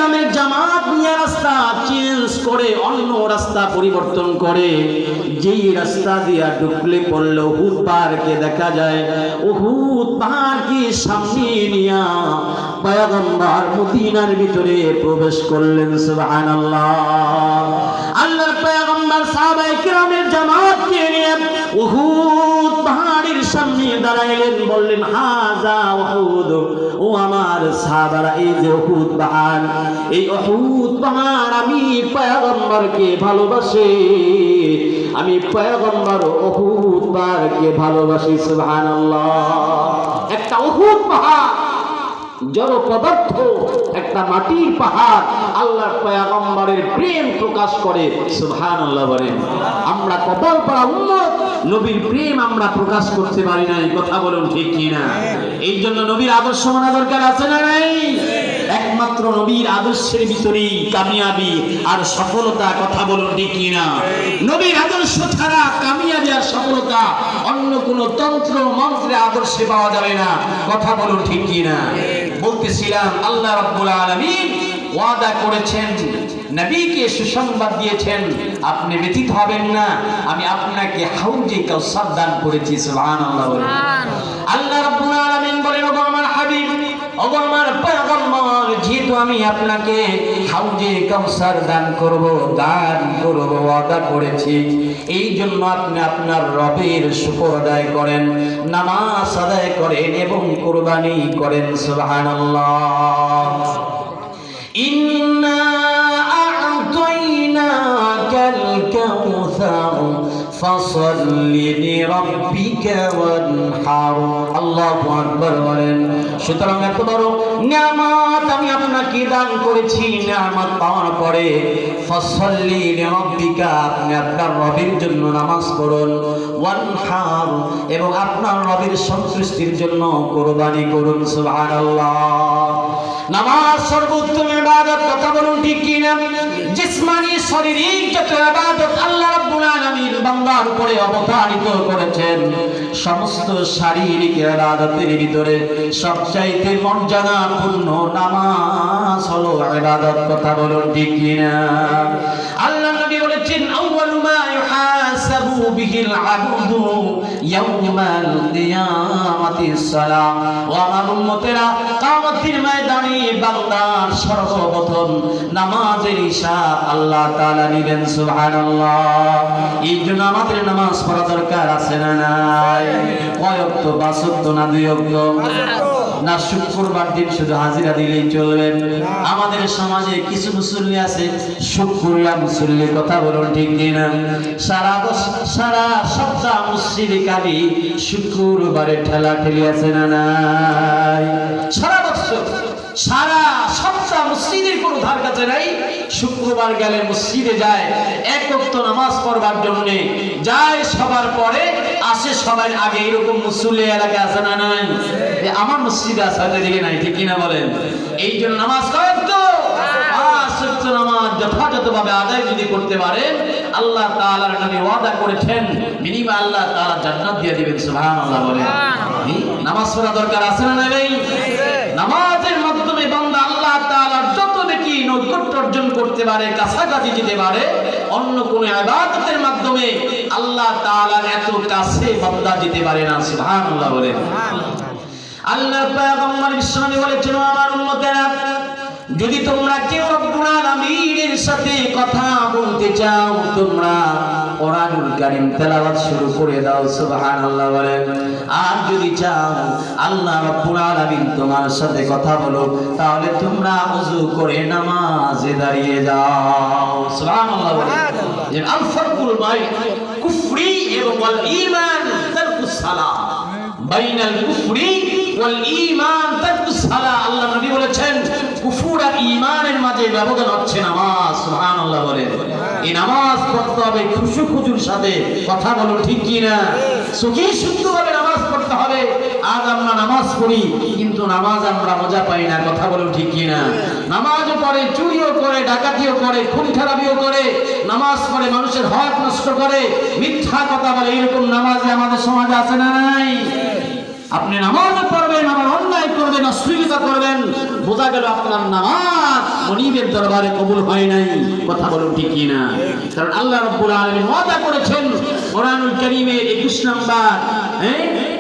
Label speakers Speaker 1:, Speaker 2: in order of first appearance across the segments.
Speaker 1: কিরামের জামাত নিয়ে রাস্তা চেঞ্জ করে অন্য রাস্তা পরিবর্তন করে, যেই রাস্তা দিয়া ঢুকলে পড়লো উহুদ পাহাড়কে দেখা যায়। উহুদ পাহাড়কে সামনে নিয়া পয়গম্বর মদিনার ভিতরে প্রবেশ করলেন। সুবহানাল্লাহ। আল্লাহর পয়গম্বর সাহাবায়ে কিরামের জামাতকে নিয়ে উহুদ পাহাড়ের সামনে দাঁড়াইলেন, বললেন হাযা উহুদ, ও আমার সাহাবারা, এই যে উহুদ পাহাড়, এই উহুদ পাহাড় আমি পয়গম্বরকে ভালোবাসি, আমি পয়গম্বর উহুদ পাহাড়কে ভালোবাসি। সুবহানাল্লাহ। একটা উহুদ পাহাড় জড় পদার্থ, একটা মাটির পাহাড়, আল্লাহর পয়গম্বরের প্রেম প্রকাশ করে। সুবহানাল্লাহ বলেন। আমরা কপাল পড়া উম্মত, নবীর প্রেম আমরা প্রকাশ করতে পারি না, এই কথা বলুন ঠিক কি না? এই জন্য নবীর আদর্শ মানা দরকার আছে না নাই? একমাত্র নবীর আদর্শের ভিতরেই কামিয়াবি আর সফলতা, কথা বলুন ঠিক কি না? নবীর আদর্শ ছাড়া কামিয়াবি আর সফলতা অন্য কোন তন্ত্র মন্ত্রে আদর্শে পাওয়া যাবে না, কথা বলুন ঠিক কি না? বলতেছিলাম আল্লাহ রাব্বুল আলামিন ওয়াদা করেছেন, নবীকে সুসংবাদ দিয়েছেন, আপনি ব্যথিত হবেন না, আমি আপনাকে হাউজে কাউসার দান করেছি। সুবহানাল্লাহ। আল্লাহ রাব্বুল আলামিন বলেন, ওগো আমার হাবিব, ওগো আমার পয়গম্বর, যেহেতু আমি আপনাকে হাউজে কাউসার দান করব ওয়াদা করেছি, এই জন্য আপনি আপনার রবের শুকর আদায় করেন, নামাজ আদায় করেন এবং কুরবানি করেন। সুবহানাল্লাহ। ইন্না আ'তাইনাকাল কাউসার ফাসাল্লি লিরাব্বিকা ওয়ানহার। আল্লাহু আকবার বলেন। সুতরাং এত বড় নিয়ামত আমি আপনাকে দান করেছি, নিয়ামত পাওয়ার পরে ফাসাল্লি লিরাব্বিকা, আপনি আপনার রবের জন্য নামাজ পড়ুন, ওয়ানহার, এবং আপনার রবের সন্তুষ্টির জন্য কুরবানি করুন। সুবহানাল্লাহ। নামাজ সর্বোত্তম ইবাদত, কথা বলুন ঠিক কি না? জিসমানি শারীরিক যত ইবাদত আল্লাহ রাব্বুল আলামিন বান্দার উপরে অবতারিত করেছেন, সমস্ত শারীরিক ইবাদতের ভিতরে সবচাইতে মর্যাদাপূর্ণ নামাজ হলো ইবাদত, কথা বলুন ঠিক কি না? আল্লাহ নবী বলেছেন, আউয়ালু মা ইউহাসাবু বিহিল আবদু ইয়াউমাল কিয়ামাতিস সালাহ। ওয়া আমার উম্মতেরা, কিয়ামতের ময়দানে বান্দার সর্বপ্রথম নামাজের হিসাব আল্লাহ তাআলা নেবেন। সুবহানাল্লাহ। এই জন্য আমাদের নামাজ পড়া দরকার আছে না নাই? কয় ওয়াক্ত? 5 ওয়াক্ত না 2 ওয়াক্ত? না শুক্রবার দিন শুধু হাজিরা দিলেই চলবে? আমাদের সমাজে কিছু মুসল্লি আছে শুক্রিয়া মুসল্লি, কথা বলুন ঠিক কিনা? সারা সপ্তাহ মসজিদে কালি শুক্রবারে ঠেলা ঠেলি আছে না নাই? সারা বছর সারা সপ্তাহ মসজিদের কোনো ধার কাছে নাই, শুক্রবার গেলে মসজিদে যায়, এক ওয়াক্ত নামাজ পড়বার জন্য যায়, সবার পরে আসে সবার আগে। এরকম মুসল্লি এলাকা আছে না নাই? আমার মসজিদে আছে, এদিকে নাই, ঠিক কিনা বলেন? এই জন্য নামাজ কয়েকটা নামাজ যথাযথভাবে আদায় যদি করতে পারেন, আল্লাহ তাআলার নবী ওয়াদা করেছেন বিনিময়ে আল্লাহ তাআলা জান্নাত দিয়ে দিবেন। সুবহানাল্লাহ বলেন। নামাজ পড়া দরকার আছে না নাই? নামাজের মাধ্যমে বান্দা আল্লাহ তাআলার যত বেশি নৈকট্য অর্জন করতে পারে, কাছাকাছি যেতে পারে, অন্য কোন ইবাদতের মাধ্যমে আল্লাহ তাআলার এত কাছে বান্দা যেতে পারে না। সুবহানাল্লাহ বলেন। আল্লাহর পয়গম্বর বিশ্বনবী বলেছেন, আমার উম্মতেরা, যদি তোমরা কেউ রব্বুল আলামিনের সাথে কথা বলতে চাও, তোমরা কোরআনুল কারীম তেলাওয়াত শুরু করে দাও। সুবহানাল্লাহ বলেন। আর যদি চাও আল্লাহ রব্বুল আলামিন তোমার সাথে কথা বলো, তাহলে তোমরা ওযু করে নামাজে দাঁড়িয়ে যাও। সুবহানাল্লাহ বলেন। যে আল ফারকুল বাইন কুফরি ওয়াল ঈমান তারকুস সালাহ, বাইনাল কুফরি ওয়াল ঈমান তারকুস সালাহ। আল্লাহ নবী বলেছেন, কুফর আর ঈমানের মাঝে ব্যবধান হচ্ছে নামাজ। সুবহানাল্লাহ বলেন। এই নামাজ পড়তে হবে খুশুখুজুর সাথে, কথা বলো ঠিক কি না? সুখী শুদ্ধভাবে নামাজ পড়তে হবে। আজ আমরা নামাজ পড়ি কিন্তু নামাজ আমরা মজা পাই না, কথা বলো ঠিক কি না? নামাজও পড়ে, চুরিও করে, ডাকাতিও করে, খুন খারাপিও করে, নামাজ পড়ে মানুষের হক নষ্ট করে, মিথ্যা কথা বলে, এরকম নামাজে আমাদের সমাজে আছে না নাই? আপনি নামাজ পড়বেন, আবার অন্যায় করবেন, অশ্লীলতা করবেন, বোঝা গেল আপনার নামাজ মনিবের দরবারে কবুল হয় নাই। কথা বলুন ঠিক কি না? কারণ আল্লাহ রাব্বুল আলামিন ওয়াদা করেছেন কোরআনুল কারীমের 21 নম্বর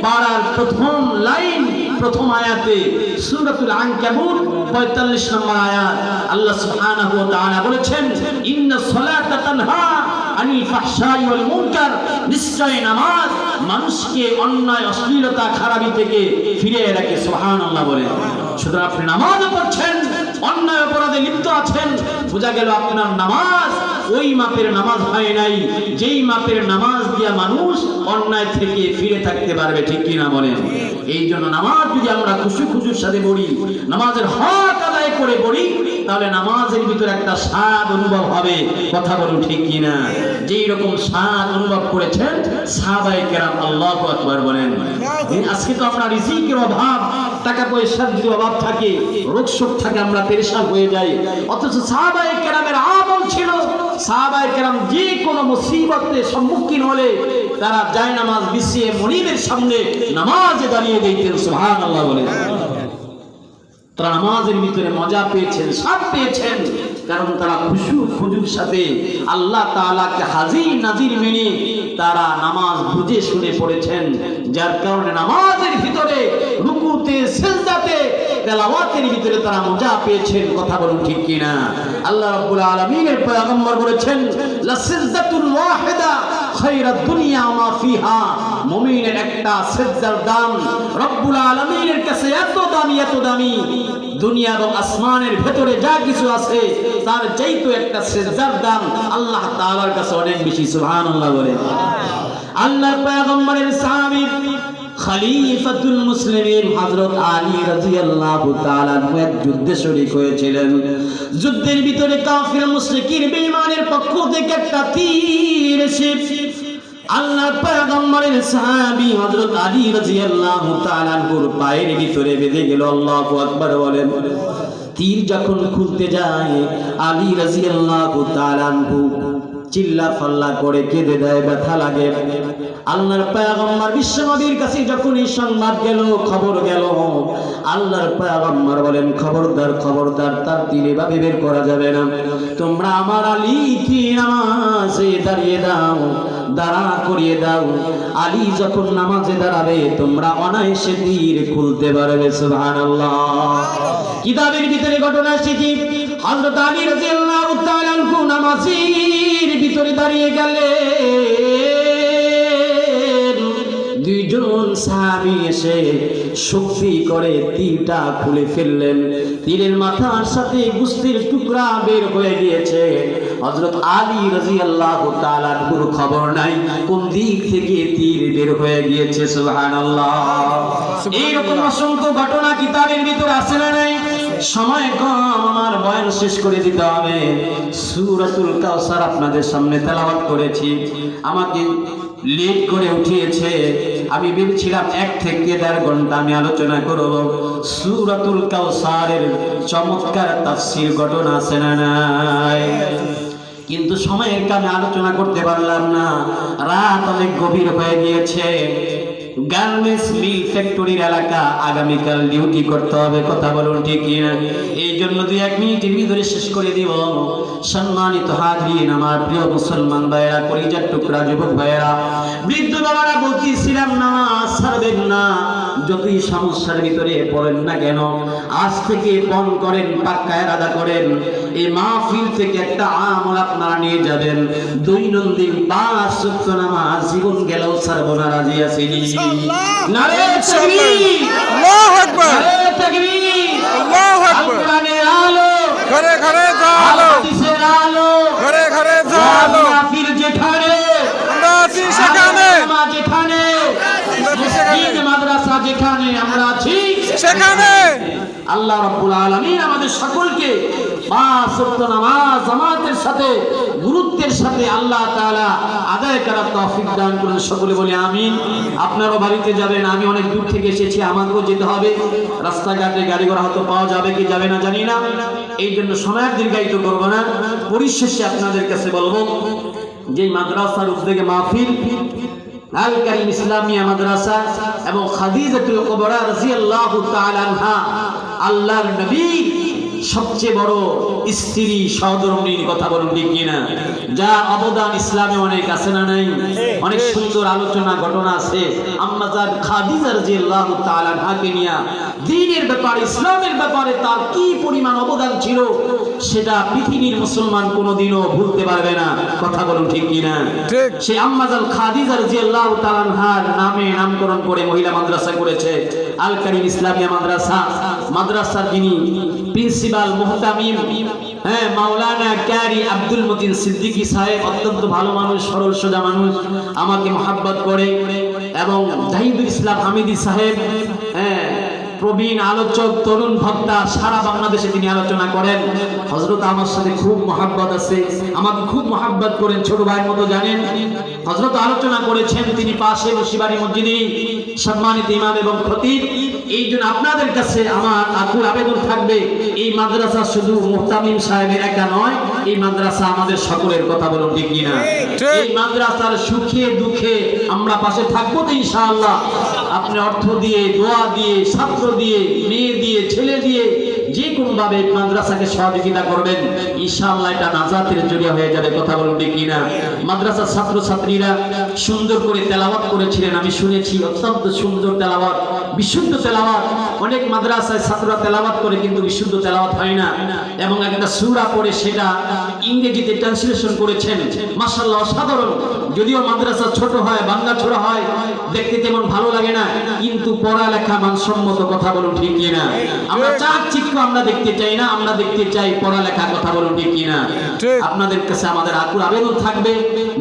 Speaker 1: পারার প্রথম লাইন, প্রথম আয়াতে সূরাতুল আনকাবুত 45 নম্বর আয়াত, আল্লাহ সুবহানাহু ওয়া তাআলা বলেছেন ইন্নাস সালাতা তানহা আনিল ফাহশাই ওয়াল মুনকার, নিশ্চয় নামাজ মানুষকে অন্যায়, অশ্লীলতা, খারাপি থেকে ফিরিয়ে রাখে। সুবহানাল্লাহ বলে। সুতরাং আপনি নামাজ পড়ছেন, অন্যায় অপরাধে লিপ্ত আছেন, বোঝা গেল আপনার নামাজ ওই মাপের নামাজ হয় নাই যেই মাপের নামাজ দিয়া মানুষ অন্যায় থেকে ফিরে থাকতে পারবে। ঠিক কি না বলেন? এই জন্য নামাজ যদি আমরা খুশুর সাথে পড়ি, নামাজের হক আদায় করে পড়ি, তাহলে নামাজের ভিতরে একটা স্বাদ অনুভব হবে। কথা বলুন ঠিক কি না? যেই রকম স্বাদ অনুভব করেছেন সাহাবায়ে কেরাম। আল্লাহু আকবার বলেন। আজকে তো আমরা রিজিকের অভাব, টাকা পয়সার যদি অভাব থাকে, রোগ শোক থাকে, আমরা পেরেশান হয়ে যাই। অথচ সাহাবায়ে কেরামের আমল ছিল, সাহাবায়ে কেরাম যে কোনো মুসিবতের সম্মুখীন হলে তারা জায়নামাজ বিছিয়ে মনিবের সামনে নামাজে দাঁড়িয়ে দিতেন। সুবহানাল্লাহ বলে। তারা নামাজের ভিতরে মজা পেয়েছেন, স্বাদ পেয়েছেন, কারণ তারা খুশুর সাথে আল্লাহ তাআলাকে হাজির নাজির মেনে তারা নামাজ বুঝে শুনে পড়েছেন। যার কারণে নামাজের ভিতরে রুকুতে, সিজদাতে, তেলাওয়াতের ভিতরে তারা মজা পেয়েছেন। কথা বলুন ঠিক কি না? আল্লাহ রাব্বুল আলামিনের পয়গম্বর বলেছেন লা সিজদাতুল ওয়াহিদা খায়রাদ দুনিয়া ওয়া মা ফিহা, মুমিনের একটা সিজদার দাম রব্বুল আলামিনের কাছে এত দামি, এত দামি, দুনিয়া এবং আসমানের ভেতরে যা কিছু আছে তার চাইতে একটা সিজদার দাম আল্লাহ তাআলার কাছে অনেক বেশি। সুবহানাল্লাহ বলে। আল্লাহর পয়গম্বরের সাহাবী খলিফাতুল মুসলিমিন হযরত আলী রাদিয়াল্লাহু তাআলা এক যুদ্ধে শরীক হয়েছিলেন। যুদ্ধের ভিতরে কাফির মুশরিকিন বেঈমানের পক্ষ থেকে একটা তীর এসে আল্লাহর পয়গম্বরের সাহাবী হযরত আলী রাদিয়াল্লাহু তাআলা এর পায়ের ভিতরে বেঁধে গেল। আল্লাহু আকবার বলেন। তীর যখন খুলতে যায় আলী রাদিয়াল্লাহু তাআলা চিল্লা ফাল্লা করে কেঁদে দেয়, ব্যথা লাগে। আল্লাহর পয়গম্বর বিশ্বনবীর কাছে যখন এই সংবাদ গেল, খবর গেল, আল্লাহর পয়গম্বর বলেন খবরদার, খবরদার, তার তীর এভাবে বের করা যাবে না। তোমরা আমার আলীকে নামাজে দাঁড়িয়ে দাও, দাঁড়া করিয়ে দাও। আলী যখন নামাজে দাঁড়াবে তোমরা অনায়াসে তীর খুলতে পারবে। সুবহানাল্লাহ। কিতাবের ভিতরে ঘটনা এসেছে হযরত আলী রাদিয়াল্লাহু তাআলা আনহু নামাজের ভিতরে দাঁড়িয়ে গেলেন। দুইজন সাহাবী এসে শক্তি করে তীরটা খুলে ফেললেন। তীরের মাথার সাথে গোশতের টুকরা বের হয়ে গিয়েছে। হযরত আলী রাদিয়াল্লাহু তাআলা এর খবর নাই কোন দিক থেকে তীর বের হয়ে গিয়েছে। সুবহানাল্লাহ। এইরকম অসংখ্য ঘটনা কিতাবের ভিতরে আছে না নাই? সময় কম, আমার বয়ান শেষ করে দিতে হবে। সূরাতুল কাউসার আপনাদের সামনে তেলাওয়াত করেছি, আমাকে লেট করে উঠিয়েছে। আমি ভেবেছিলাম 1 থেকে 1.5 ঘন্টা আমি আলোচনা করব। সূরাতুল কাউসারের চমৎকার তাফসীর ঘটনা আছে না নাই? কিন্তু সময়ের কারণে আলোচনা করতে পারলাম না। রাত অনেক গভীর হয়ে গিয়েছে। গার্মেন্টস মিল ফ্যাক্টরির এলাকা, আগামীকাল ডিউটি করতে হবে। কথা বলুন ঠিক কি না? এই জন্য 2-1 মিনিটের ভিতরে শেষ করে দিব। সম্মানিত হাজরিন, আমার প্রিয় মুসলমান ভাইয়েরা, কলিজার টুকরা যুবক ভাইয়েরা, বৃদ্ধ বাবারা, বলতেছিলাম নামাজ ছাড়বেন না। যতই সমস্যার ভিতরে পড়েন না কেন, আজ থেকে পণ করেন, পাক্কা ইরাদা করেন, এই মাহফিল থেকে একটা আমল আপনারা নিয়ে যাবেন। দৈনন্দিন 5 ওয়াক্ত নামাজ জীবন গেলেও ছাড়বো না। রাজি আছেন? নারে তাকবীর, আল্লাহু আকবার, নারে তাকবীর, আল্লাহু আকবার। কোরআনের আলো ঘরে ঘরে জ্বালো, হাদিসের আলো ঘরে ঘরে জ্বালো। মাহফিল যেখানে আমরা আছি সেখানে, নামাজ যেখানে, মসজিদ মাদ্রাসা যেখানে আমরা আছি সেখানে আল্লাহ রাব্বুল আলামিন আমাদের সকলকে 5 ওয়াক্ত নামাজ জামাতের সাথে, গুরুত্বের সাথে আল্লাহ তাআলা আদায় করার তৌফিক দান করুন। সকলে বলি আমিন। আপনারাও বাড়িতে যাবেন, আমি অনেক দূর থেকে এসেছি, আমাকেও যেতে হবে। রাস্তাঘাটে গাড়ি ঘোড়া হয়তো পাওয়া যাবে কি যাবে না জানি না। এই জন্য সময় দীর্ঘায়িত করব না। পরিশেষে আপনাদের কাছে বলবো, যে মাদ্রাসার উদ্যোগে মাহফিল, আল কারীম ইসলামিয়া মাদ্রাসা এবং খাদিজাতুল কুবরা রাদিয়াল্লাহু তাআলা আনহা, আল্লাহর নবী সবচেয়ে বড় স্ত্রী সহধর্মিণীর কথা বলুন ঠিক কিনা? যা অবদান ইসলামে অনেক আছে না নাই? অনেক সুন্দর আলোচনা ঘটনা আছে। আম্মা জান খাদিজা রাদিয়াল্লাহু তাআলা আনহাকে নিয়া দ্বীনের ব্যাপারে, ইসলামের ব্যাপারে তার কি পরিমাণ অবদান ছিল সেটা পৃথিবীর মুসলমান কোনোদিনও ভুলতে পারবে না। কথা বলুন ঠিক কিনা? সেই আম্মা জান খাদিজা রাদিয়াল্লাহু তাআলা আনহার নামে নামকরণ করে মহিলা মাদ্রাসা করেছে আল কারীম ইসলামিয়া মাদ্রাসা। মাদ্রাসার যিনি প্রিন্সিপাল মুহতামিম মাওলানা ক্যারি আব্দুল মতিন সিদ্দিকী সাহেব, অত্যন্ত ভালো মানুষ, সরল সোজা মানুষ, আমাকে মহাব্বত করে। এবং জাহিদুল ইসলাম হামিদি সাহেব, প্রবীণ আলোচক, তরুণ বক্তা, সারা বাংলাদেশে তিনি আলোচনা করেন। হযরত আমার সাথে খুব মহাব্বত আছে, আমাকে খুব মহাব্বত করেন, ছোট ভাইয়ের মতো জানেন। হযরত আলোচনা করেছেন, তিনি পাশে বসিবাড়ি মসজিদে সম্মানিত ইমাম এবং খতিব। এই জন্য আপনাদের কাছে আমার আকুল আবেদন থাকবে, এই মাদ্রাসা শুধু মুহতামিম সাহেবের একা নয়, এই মাদ্রাসা আমাদের সকলের। কথা বলুন ঠিক কিনা? এই মাদ্রাসার সুখে দুঃখে আমরা পাশে থাকবো তো ইনশাআল্লাহ। আপনি অর্থ দিয়ে, দোয়া দিয়ে, ছাত্র দিয়ে, মেয়ে দিয়ে, ছেলে দিয়ে, যে কোনো ভাবে মাদ্রাসাকে সহযোগিতা করবেন, ইনশাআল্লাহ এটা নাজাতের জরিয়া হয়ে যাবে। কথা বলুন ঠিক কিনা? মাদ্রাসার ছাত্র ছাত্রীরা সুন্দর করে তেলাওয়াত করেছিলেন, আমি শুনেছি, অত্যন্ত সুন্দর তেলাওয়াত, বিশুদ্ধ তেলাওয়াত। অনেক মাদ্রাসায় ছাত্ররা তেলাওয়াত করে কিন্তু বিশুদ্ধ তেলাওয়াত হয় না, এবং একটা সূরা পড়ে সেটা ইংরেজিতে ট্রান্সলেশন করেছেন, মাশাআল্লাহ অসাধারণ। যদিও মাদ্রাসা ছোট হয়, বাংলা ছোড়া হয়, দেখতে তেমন ভালো লাগে না, কিন্তু পড়ালেখা মানসম্মত। কথা বলুন ঠিক কিনা? আমরা চাকচিক্য আমরা দেখতে চাই না, আমরা দেখতে চাই পড়ালেখা। কথা বলুন ঠিক কিনা? আপনাদের কাছে আমাদের আকুল আবেদন থাকবে,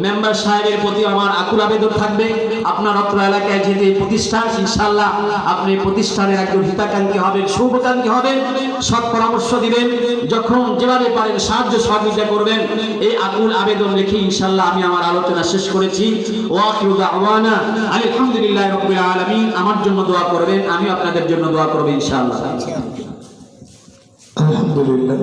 Speaker 1: মেম্বার সাহেবের প্রতি আমার আকুল আবেদন থাকবে, আপনার অত্র এলাকায় যেতে প্রতিষ্ঠান, ইনশাআল্লাহ আপনি প্রতিষ্ঠানের একজন হিতাকাঙ্ক্ষী হবেন, শুভাকাঙ্ক্ষী হবেন, সৎ পরামর্শ দিবেন, যখন যেভাবে পারেন সাহায্য সহযোগিতা করবেন। এই আকুল আবেদন রেখে ইনশাআল্লাহ আমি আমার আলোচনা শেষ করেছি। ওয়া আখিরু দাওয়ানা আলহামদুলিল্লাহি রাব্বিল আলামিন। আমার জন্য দোয়া করবেন, আমি আপনাদের জন্য দোয়া করব ইনশাআল্লাহ।
Speaker 2: আলহামদুলিল্লাহ।